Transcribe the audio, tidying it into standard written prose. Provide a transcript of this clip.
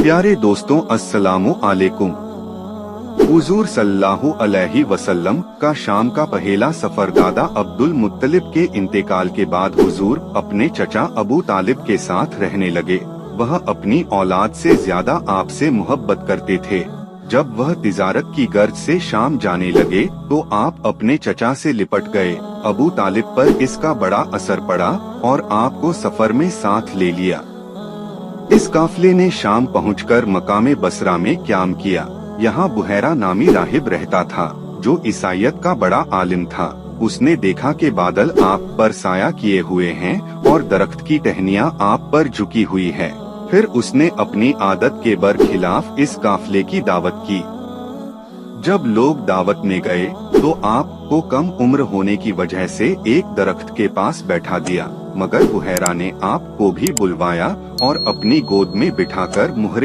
प्यारे दोस्तों, अस्सलामु अलैकुम। हुजूर सल्लल्लाहु अलैहि वसल्लम का शाम का पहला सफर दादा अब्दुल मुत्तलिब के इंतकाल के बाद हुजूर अपने चचा अबू तालिब के साथ रहने लगे। वह अपनी औलाद से ज्यादा आपसे मोहब्बत करते थे। जब वह तिजारत की गर्ज से शाम जाने लगे तो आप अपने चचा से लिपट गए। अबू तालिब पर इसका बड़ा असर पड़ा और आपको सफर में साथ ले लिया। इस काफिले ने शाम पहुंचकर मकामे बसरा में क़याम किया। यहाँ बुहैरा नामी राहिब रहता था जो ईसाइयत का बड़ा आलिम था। उसने देखा कि बादल आप पर साया किए हुए हैं और दरख्त की टहनियाँ आप पर झुकी हुई है। फिर उसने अपनी आदत के बरखिलाफ इस काफिले की दावत की। जब लोग दावत में गए तो आपको कम उम्र होने की वजह से एक दरख्त के पास बैठा दिया, मगर बुहैरा ने आपको भी बुलवाया और अपनी गोद में बिठाकर मुहर्रिम